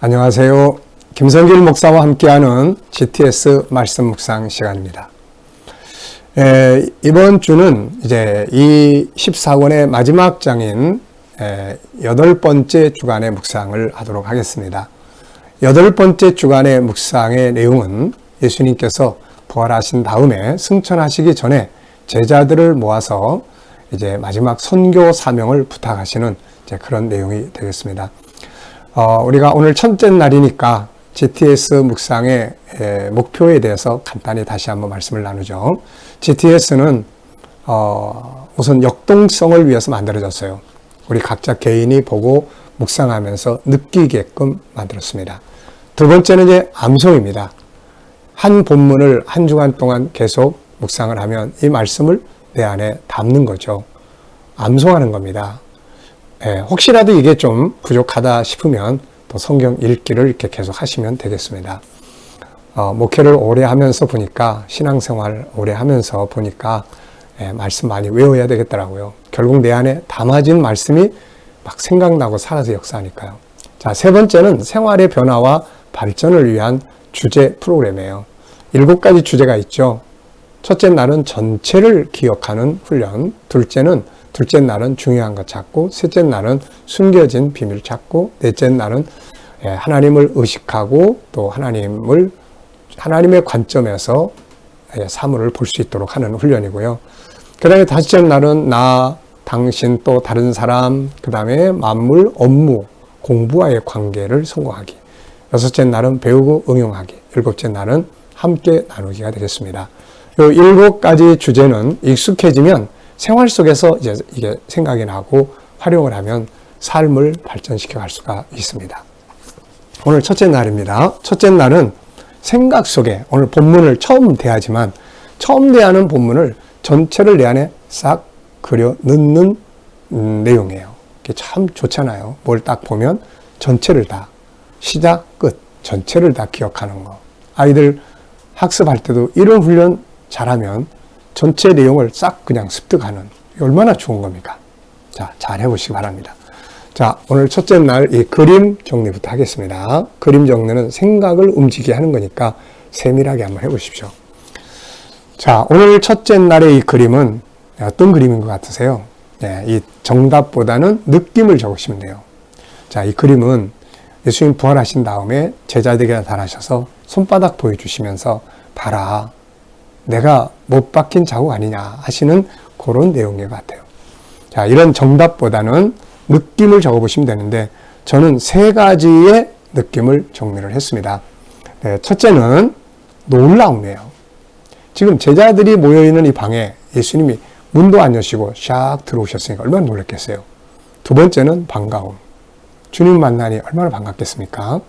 안녕하세요. 김성길 목사와 함께하는 GTS 말씀 묵상 시간입니다. 이번 주는 이제 이 14권의 마지막 장인 8번째 주간의 묵상을 하도록 하겠습니다. 8번째 주간의 묵상의 내용은 예수님께서 부활하신 다음에 승천하시기 전에 제자들을 모아서 이제 마지막 선교 사명을 부탁하시는 이제 그런 내용이 되겠습니다. 우리가 오늘 첫째 날이니까 GTS 묵상의 목표에 대해서 간단히 다시 한번 말씀을 나누죠. GTS는 우선 역동성을 위해서 만들어졌어요. 우리 각자 개인이 보고 묵상하면서 느끼게끔 만들었습니다. 두 번째는 이제 암송입니다. 한 본문을 한 주간 동안 계속 묵상을 하면 이 말씀을 내 안에 담는 거죠. 암송하는 겁니다. 혹시라도 이게 좀 부족하다 싶으면 또 성경 읽기를 이렇게 계속 하시면 되겠습니다. 목회를 오래 하면서 보니까, 신앙생활 오래 하면서 보니까 말씀 많이 외워야 되겠더라고요. 결국 내 안에 담아진 말씀이 막 생각나고 살아서 역사하니까요. 자, 세 번째는 생활의 변화와 발전을 위한 주제 프로그램이에요. 7가지 주제가 있죠. 첫째 날은 전체를 기억하는 훈련, 둘째 날은 중요한 것 찾고, 셋째 날은 숨겨진 비밀 찾고, 넷째 날은 하나님을 의식하고 또 하나님의 관점에서 사물을 볼 수 있도록 하는 훈련이고요. 그 다음에 다섯째 날은 나, 당신, 또 다른 사람, 그 다음에 만물, 업무, 공부와의 관계를 성공하기. 여섯째 날은 배우고 응용하기. 일곱째 날은 함께 나누기가 되겠습니다. 이 7가지 주제는 익숙해지면 생활 속에서 이제 이게 생각이 나고 활용을 하면 삶을 발전시켜 갈 수가 있습니다. 오늘 첫째 날입니다. 첫째 날은 생각 속에, 오늘 본문을 처음 대하지만 처음 대하는 본문을 전체를 내 안에 싹 그려 넣는 내용이에요. 이게 참 좋잖아요. 뭘 딱 보면 전체를 다, 시작, 끝, 전체를 다 기억하는 거. 아이들 학습할 때도 이런 훈련 잘하면 전체 내용을 싹 그냥 습득하는, 얼마나 좋은 겁니까? 자, 잘 해보시기 바랍니다. 자, 오늘 첫째 날 이 그림 정리부터 하겠습니다. 그림 정리는 생각을 움직이게 하는 거니까 세밀하게 한번 해보십시오. 자, 오늘 첫째 날의 이 그림은 어떤 그림인 것 같으세요? 이 정답보다는 느낌을 적으시면 돼요. 자, 이 그림은 예수님 부활하신 다음에 제자들에게 나타나셔서 손바닥 보여주시면서 봐라, 내가 못 박힌 자국 아니냐 하시는 그런 내용인 것 같아요. 자, 이런 정답보다는 느낌을 적어보시면 되는데, 저는 3가지의 느낌을 정리를 했습니다. 첫째는 놀라움이에요. 지금 제자들이 모여있는 이 방에 예수님이 문도 안 여시고 샥 들어오셨으니까 얼마나 놀랐겠어요. 두 번째는 반가움. 주님 만나니 얼마나 반갑겠습니까?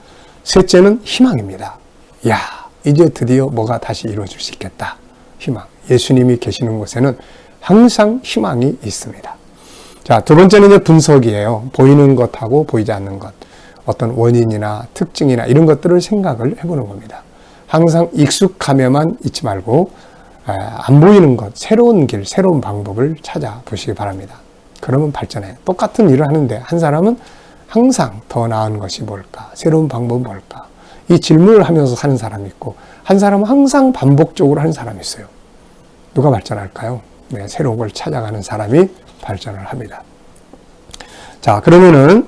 셋째는 희망입니다. 이야, 이제 드디어 뭐가 다시 이루어질 수 있겠다. 희망. 예수님이 계시는 곳에는 항상 희망이 있습니다. 자, 두 번째는 이제 분석이에요. 보이는 것하고 보이지 않는 것. 어떤 원인이나 특징이나 이런 것들을 생각을 해보는 겁니다. 항상 익숙하면만 있지 말고 안 보이는 것, 새로운 길, 새로운 방법을 찾아보시기 바랍니다. 그러면 발전해요. 똑같은 일을 하는데 한 사람은 항상 더 나은 것이 뭘까? 새로운 방법은 뭘까? 이 질문을 하면서 사는 사람이 있고, 한 사람은 항상 반복적으로 하는 사람이 있어요. 누가 발전할까요? 네, 새로운 걸 찾아가는 사람이 발전을 합니다. 자, 그러면은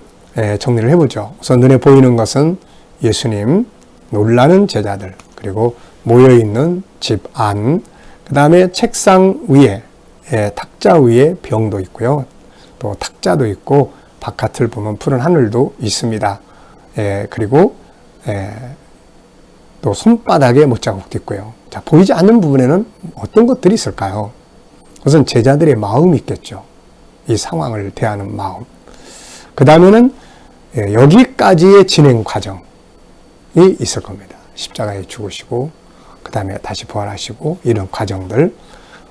정리를 해보죠. 우선 눈에 보이는 것은 예수님, 놀라는 제자들, 그리고 모여있는 집 안, 그 다음에 책상 위에, 탁자 위에 병도 있고요. 또 탁자도 있고, 바깥을 보면 푸른 하늘도 있습니다. 그리고 또 손바닥에 못자국도 있고요. 자, 보이지 않는 부분에는 어떤 것들이 있을까요? 우선 제자들의 마음이 있겠죠. 이 상황을 대하는 마음. 그 다음에는 여기까지의 진행 과정이 있을 겁니다. 십자가에 죽으시고, 그 다음에 다시 부활하시고, 이런 과정들.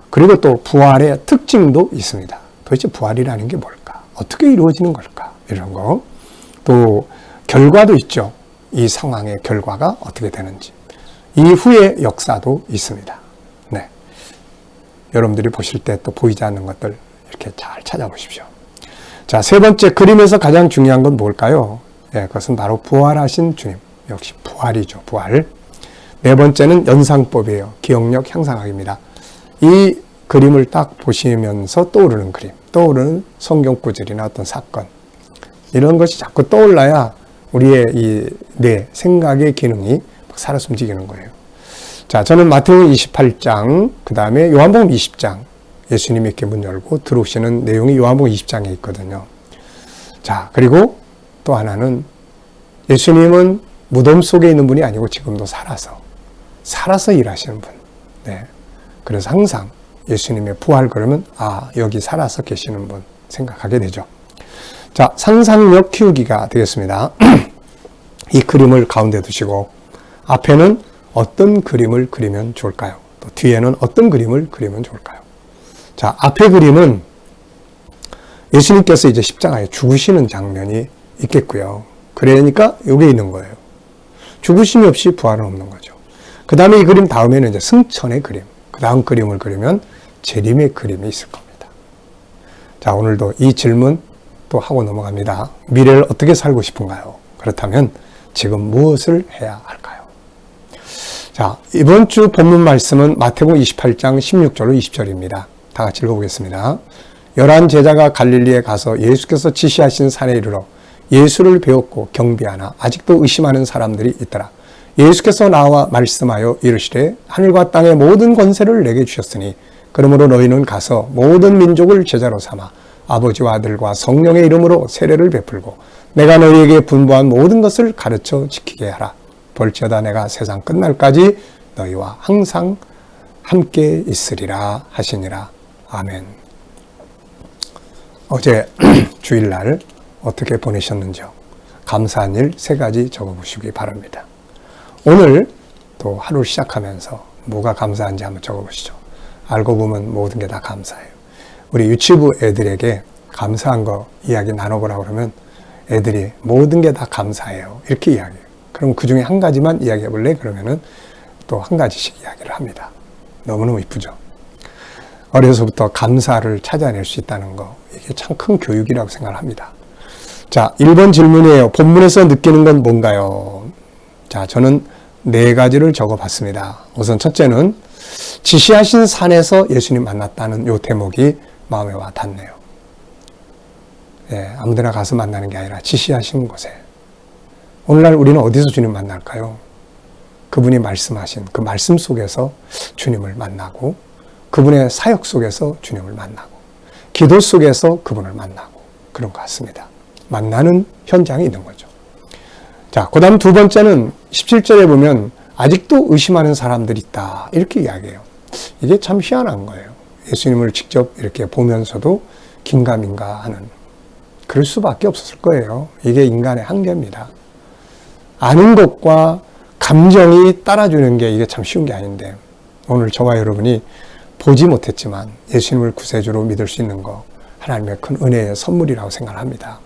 그리고 또 부활의 특징도 있습니다. 도대체 부활이라는 게 뭘까? 어떻게 이루어지는 걸까? 이런 거. 또 결과도 있죠. 이 상황의 결과가 어떻게 되는지. 이후의 역사도 있습니다. 네. 여러분들이 보실 때 또 보이지 않는 것들 이렇게 잘 찾아보십시오. 자, 세 번째, 그림에서 가장 중요한 건 뭘까요? 예, 그것은 바로 부활하신 주님. 역시 부활이죠. 부활. 네 번째는 연상법이에요. 기억력 향상학입니다. 이 그림을 딱 보시면서 떠오르는 그림, 떠오르는 성경 구절이나 어떤 사건, 이런 것이 자꾸 떠올라야 우리의 이 뇌, 생각의 기능이 막 살아서 움직이는 거예요. 자, 저는 마태복음 28장, 그 다음에 요한복음 20장, 예수님이 이렇게 문 열고 들어오시는 내용이 요한복음 20장에 있거든요. 자, 그리고 또 하나는 예수님은 무덤 속에 있는 분이 아니고 지금도 살아서 일하시는 분. 네. 그래서 항상 예수님의 부활 그러면 여기 살아서 계시는 분 생각하게 되죠. 자, 상상력 키우기가 되겠습니다. 이 그림을 가운데 두시고 앞에는 어떤 그림을 그리면 좋을까요? 또 뒤에는 어떤 그림을 그리면 좋을까요? 자, 앞에 그림은 예수님께서 이제 십자가에 죽으시는 장면이 있겠고요. 그러니까 여기 있는 거예요. 죽으심이 없이 부활은 없는 거죠. 그 다음에 이 그림 다음에는 이제 승천의 그림, 그 다음 그림을 그리면 재림의 그림이 있을 겁니다. 자, 오늘도 이 질문 또 하고 넘어갑니다. 미래를 어떻게 살고 싶은가요? 그렇다면 지금 무엇을 해야 할까요? 자, 이번 주 본문 말씀은 마태복음 28장 16절로 20절입니다. 다 같이 읽어보겠습니다. 11 제자가 갈릴리에 가서 예수께서 지시하신 산에 이르러 예수를 배웠고 경배하나 아직도 의심하는 사람들이 있더라. 예수께서 나와 말씀하여 이르시되 하늘과 땅의 모든 권세를 내게 주셨으니 그러므로 너희는 가서 모든 민족을 제자로 삼아 아버지와 아들과 성령의 이름으로 세례를 베풀고 내가 너희에게 분부한 모든 것을 가르쳐 지키게 하라. 볼지어다 내가 세상 끝날까지 너희와 항상 함께 있으리라 하시니라. 아멘. 어제 주일날 어떻게 보내셨는지요? 감사한 일 3가지 적어보시기 바랍니다. 오늘 또 하루를 시작하면서 뭐가 감사한지 한번 적어보시죠. 알고 보면 모든 게 다 감사해요. 우리 유치부 애들에게 감사한 거 이야기 나눠보라고 그러면 애들이 모든 게 다 감사해요. 이렇게 이야기해요. 그럼 그 중에 한 가지만 이야기해 볼래? 그러면은 또 한 가지씩 이야기를 합니다. 너무너무 이쁘죠? 어려서부터 감사를 찾아낼 수 있다는 거, 이게 참 큰 교육이라고 생각을 합니다. 자, 1번 질문이에요. 본문에서 느끼는 건 뭔가요? 자, 저는 4가지를 적어봤습니다. 우선 첫째는 지시하신 산에서 예수님 만났다는 요 대목이 마음에 와 닿네요. 예, 아무데나 가서 만나는 게 아니라 지시하신 곳에. 오늘날 우리는 어디서 주님 만날까요? 그분이 말씀하신 그 말씀 속에서 주님을 만나고 그분의 사역 속에서 주님을 만나고 기도 속에서 그분을 만나고 그런 것 같습니다. 만나는 현장이 있는 거죠. 자, 그 다음 2번째는 17절에 보면 아직도 의심하는 사람들이 있다. 이렇게 이야기해요. 이게 참 희한한 거예요. 예수님을 직접 이렇게 보면서도 긴가민가 하는. 그럴 수밖에 없었을 거예요. 이게 인간의 한계입니다. 아는 것과 감정이 따라주는 게 이게 참 쉬운 게 아닌데 오늘 저와 여러분이 보지 못했지만 예수님을 구세주로 믿을 수 있는 거 하나님의 큰 은혜의 선물이라고 생각합니다.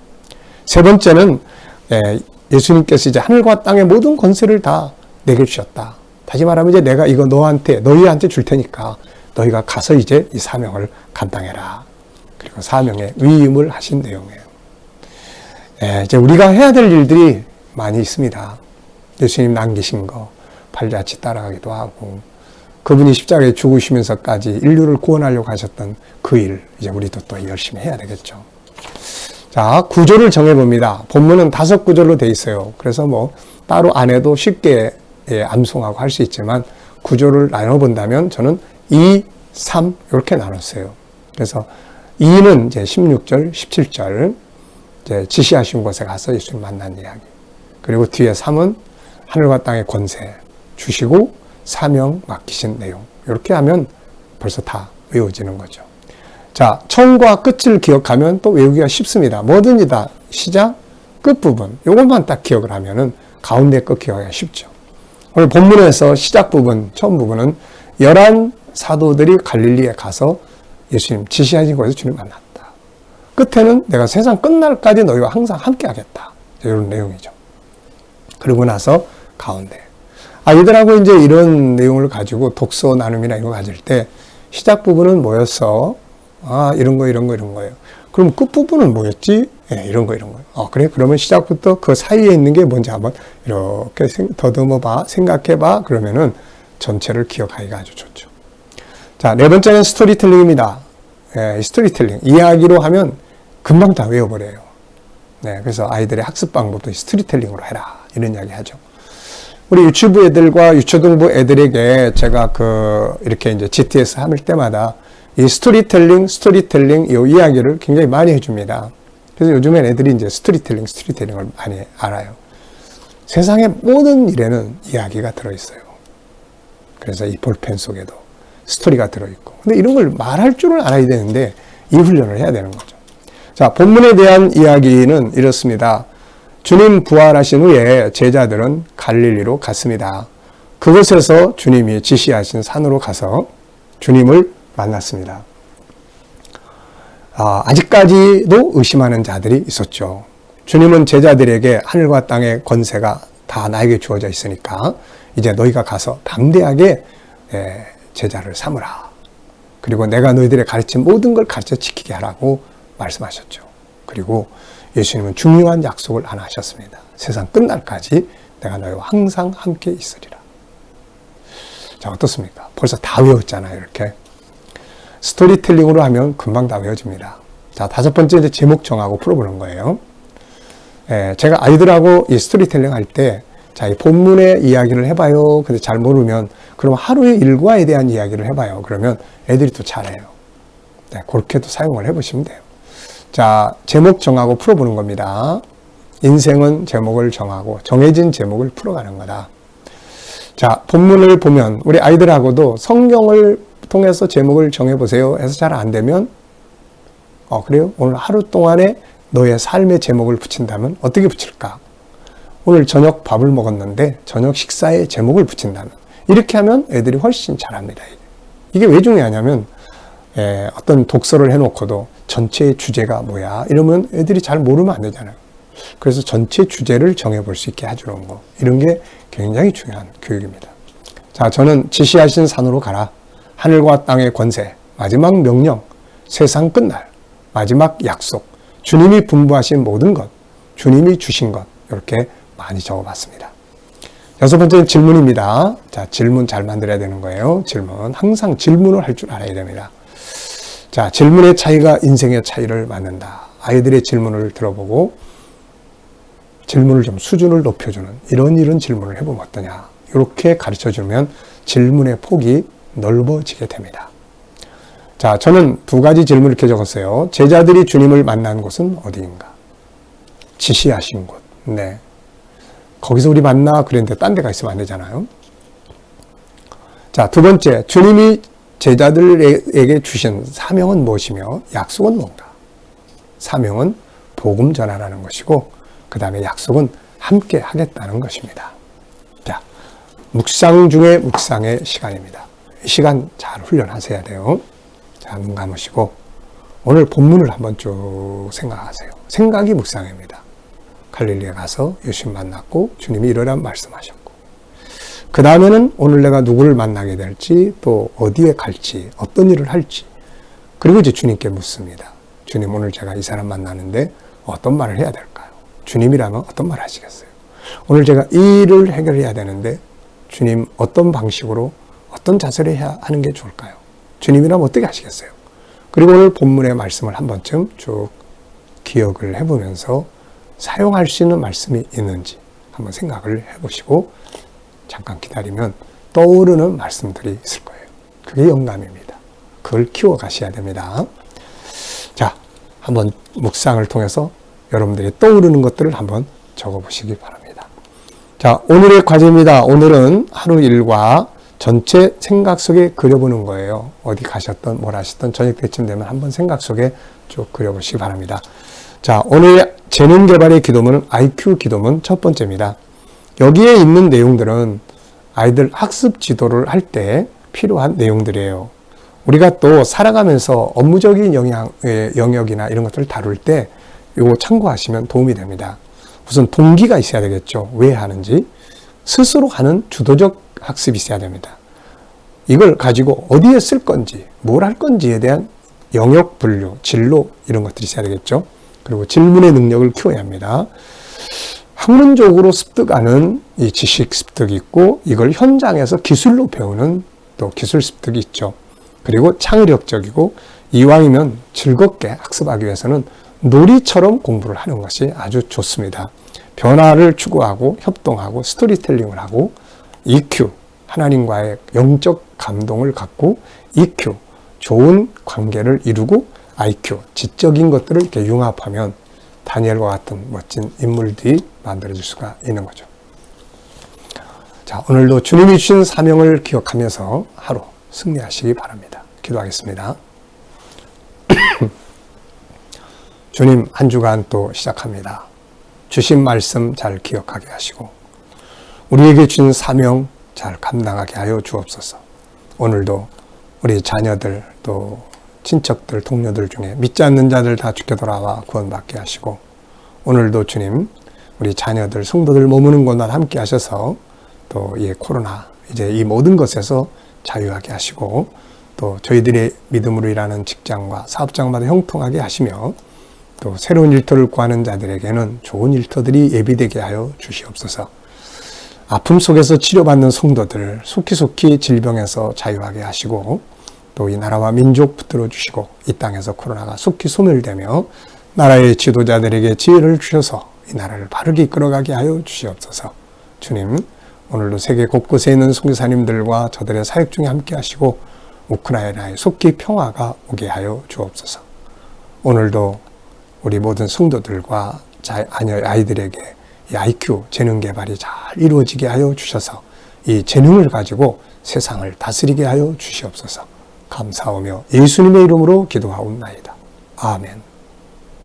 3번째는 예수님께서 이제 하늘과 땅의 모든 권세를 다 내게 주셨다. 다시 말하면 이제 내가 이거 너희한테 줄 테니까 너희가 가서 이제 이 사명을 감당해라. 그리고 사명의 위임을 하신 내용이에요. 이제 우리가 해야 될 일들이 많이 있습니다. 예수님 남기신 거 발자취 따라가기도 하고 그분이 십자가에 죽으시면서까지 인류를 구원하려고 하셨던 그 일 이제 우리도 또 열심히 해야 되겠죠. 자, 구조를 정해봅니다. 본문은 5구절로 돼 있어요. 그래서 뭐 따로 안 해도 쉽게 암송하고 할 수 있지만 구조를 나눠본다면 저는 2, 3 이렇게 나눴어요. 그래서 2는 이제 16절, 17절 이제 지시하신 곳에 가서 예수님 만난 이야기. 그리고 뒤에 3은 하늘과 땅의 권세 주시고 사명 맡기신 내용. 이렇게 하면 벌써 다 외워지는 거죠. 자, 처음과 끝을 기억하면 또 외우기가 쉽습니다. 뭐든지 다 시작, 끝부분 이것만 딱 기억을 하면은 가운데 거 기억하기가 쉽죠. 오늘 본문에서 시작 부분, 처음 부분은 11 사도들이 갈릴리에 가서 예수님 지시하신 곳에서 주님 만났다. 끝에는 내가 세상 끝날까지 너희와 항상 함께 하겠다. 이런 내용이죠. 그러고 나서 가운데. 아이들하고 이제 이런 내용을 가지고 독서 나눔이나 이런 거 가질 때 시작 부분은 뭐였어? 이런 거예요. 그럼 끝부분은 뭐였지? 예, 이런 거. 그래? 그러면 시작부터 그 사이에 있는 게 뭔지 한번 이렇게 더듬어 봐, 생각해 봐. 그러면은 전체를 기억하기가 아주 좋죠. 자, 네 번째는 스토리텔링입니다. 예, 스토리텔링. 이야기로 하면 금방 다 외워버려요. 네, 그래서 아이들의 학습 방법도 스토리텔링으로 해라. 이런 이야기 하죠. 우리 유치부 애들과 유초등부 애들에게 제가 이렇게 이제 GTS 할 때마다 이 스토리텔링 이 이야기를 굉장히 많이 해줍니다. 그래서 요즘엔 애들이 이제 스토리텔링을 많이 알아요. 세상의 모든 일에는 이야기가 들어있어요. 그래서 이 볼펜 속에도 스토리가 들어있고. 근데 이런 걸 말할 줄을 알아야 되는데 이 훈련을 해야 되는 거죠. 자, 본문에 대한 이야기는 이렇습니다. 주님 부활하신 후에 제자들은 갈릴리로 갔습니다. 그곳에서 주님이 지시하신 산으로 가서 주님을 만났습니다. 아직까지도 의심하는 자들이 있었죠. 주님은 제자들에게 하늘과 땅의 권세가 다 나에게 주어져 있으니까 이제 너희가 가서 담대하게 제자를 삼으라. 그리고 내가 너희들의 가르친 모든 걸 가르쳐 지키게 하라고 말씀하셨죠. 그리고 예수님은 중요한 약속을 하나 하셨습니다. 세상 끝날까지 내가 너희와 항상 함께 있으리라. 자, 어떻습니까? 벌써 다 외웠잖아요, 이렇게. 스토리텔링으로 하면 금방 다 외워집니다. 자, 다섯 번째 이제 제목 정하고 풀어보는 거예요. 제가 아이들하고 이 스토리텔링 할 때, 자, 이 본문의 이야기를 해봐요. 근데 잘 모르면, 그럼 하루의 일과에 대한 이야기를 해봐요. 그러면 애들이 또 잘해요. 네, 그렇게도 사용을 해보시면 돼요. 자, 제목 정하고 풀어보는 겁니다. 인생은 제목을 정하고 정해진 제목을 풀어가는 거다. 자, 본문을 보면 우리 아이들하고도 성경을 통해서 제목을 정해보세요 해서 잘 안 되면 그래요? 오늘 하루 동안에 너의 삶의 제목을 붙인다면 어떻게 붙일까? 오늘 저녁 밥을 먹었는데 저녁 식사의 제목을 붙인다면 이렇게 하면 애들이 훨씬 잘합니다. 이게 왜 중요하냐면 어떤 독서를 해놓고도 전체의 주제가 뭐야 이러면 애들이 잘 모르면 안 되잖아요. 그래서 전체 주제를 정해볼 수 있게 해주는 거 이런 게 굉장히 중요한 교육입니다. 자, 저는 지시하신 산으로 가라. 하늘과 땅의 권세, 마지막 명령, 세상 끝날, 마지막 약속, 주님이 분부하신 모든 것, 주님이 주신 것 이렇게 많이 적어봤습니다. 여섯 번째는 질문입니다. 자, 질문 잘 만들어야 되는 거예요. 질문. 항상 질문을 할 줄 알아야 됩니다. 자, 질문의 차이가 인생의 차이를 만든다. 아이들의 질문을 들어보고 질문을 좀 수준을 높여주는 이런 질문을 해보면 어떠냐. 이렇게 가르쳐주면 질문의 폭이 넓어지게 됩니다. 자, 저는 두 가지 질문을 이렇게 적었어요. 제자들이 주님을 만난 곳은 어디인가? 지시하신 곳. 네. 거기서 우리 만나 그랬는데 딴 데 가 있으면 안 되잖아요. 자, 두 번째, 주님이 제자들에게 주신 사명은 무엇이며 약속은 뭔가? 사명은 복음 전하라는 것이고 그 다음에 약속은 함께 하겠다는 것입니다. 자, 묵상 중에 묵상의 시간입니다. 이 시간 잘 훈련하셔야 돼요. 자, 눈 감으시고 오늘 본문을 한번 쭉 생각하세요. 생각이 묵상입니다. 갈릴리에 가서 예수님 만났고 주님이 이러란 말씀하셨고 그 다음에는 오늘 내가 누구를 만나게 될지 또 어디에 갈지 어떤 일을 할지 그리고 이제 주님께 묻습니다. 주님 오늘 제가 이 사람 만나는데 어떤 말을 해야 될까요? 주님이라면 어떤 말 하시겠어요? 오늘 제가 이 일을 해결해야 되는데 주님 어떤 방식으로 어떤 자세를 해야 하는 게 좋을까요? 주님이라면 어떻게 하시겠어요? 그리고 오늘 본문의 말씀을 한 번쯤 쭉 기억을 해보면서 사용할 수 있는 말씀이 있는지 한번 생각을 해보시고 잠깐 기다리면 떠오르는 말씀들이 있을 거예요. 그게 영감입니다. 그걸 키워가셔야 됩니다. 자, 한번 묵상을 통해서 여러분들이 떠오르는 것들을 한번 적어보시기 바랍니다. 자, 오늘의 과제입니다. 오늘은 하루 일과 전체 생각 속에 그려보는 거예요. 어디 가셨던 뭘 하셨던 저녁 때쯤 되면 한번 생각 속에 쭉 그려보시기 바랍니다. 자, 오늘 재능 개발의 기도문은 IQ 기도문 첫 번째입니다. 여기에 있는 내용들은 아이들 학습 지도를 할 때 필요한 내용들이에요. 우리가 또 살아가면서 업무적인 영역이나 이런 것들을 다룰 때 이거 참고하시면 도움이 됩니다. 우선 동기가 있어야 되겠죠. 왜 하는지. 스스로 하는 주도적 학습이 있어야 됩니다. 이걸 가지고 어디에 쓸 건지, 뭘 할 건지에 대한 영역 분류, 진로 이런 것들이 있어야 되겠죠. 그리고 질문의 능력을 키워야 합니다. 학문적으로 습득하는 이 지식 습득이 있고 이걸 현장에서 기술로 배우는 또 기술 습득이 있죠. 그리고 창의력적이고 이왕이면 즐겁게 학습하기 위해서는 놀이처럼 공부를 하는 것이 아주 좋습니다. 변화를 추구하고 협동하고 스토리텔링을 하고 EQ, 하나님과의 영적 감동을 갖고 EQ, 좋은 관계를 이루고 IQ, 지적인 것들을 이렇게 융합하면 다니엘과 같은 멋진 인물들이 만들어질 수가 있는 거죠. 자, 오늘도 주님이 주신 사명을 기억하면서 하루 승리하시기 바랍니다. 기도하겠습니다. 주님, 한 주간 또 시작합니다. 주신 말씀 잘 기억하게 하시고 우리에게 주신 사명 잘 감당하게 하여 주옵소서. 오늘도 우리 자녀들 또 친척들, 동료들 중에 믿지 않는 자들 다 주께 돌아와 구원받게 하시고 오늘도 주님 우리 자녀들, 성도들 머무는 곳마다 함께 하셔서 또 이 코로나 이제 이 모든 것에서 자유하게 하시고 또 저희들의 믿음으로 일하는 직장과 사업장마다 형통하게 하시며 또 새로운 일터를 구하는 자들에게는 좋은 일터들이 예비되게 하여 주시옵소서. 아픔 속에서 치료받는 성도들 속히 질병에서 자유하게 하시고 또 이 나라와 민족 붙들어 주시고 이 땅에서 코로나가 속히 소멸되며 나라의 지도자들에게 지혜를 주셔서 이 나라를 바르게 이끌어가게 하여 주시옵소서. 주님, 오늘도 세계 곳곳에 있는 선교사님들과 저들의 사역 중에 함께 하시고 우크라이나에 속히 평화가 오게 하여 주옵소서. 오늘도 우리 모든 성도들과 아이들에게 이 IQ, 재능 개발이 잘 이루어지게 하여 주셔서 이 재능을 가지고 세상을 다스리게 하여 주시옵소서. 감사하며 예수님의 이름으로 기도하옵나이다. 아멘.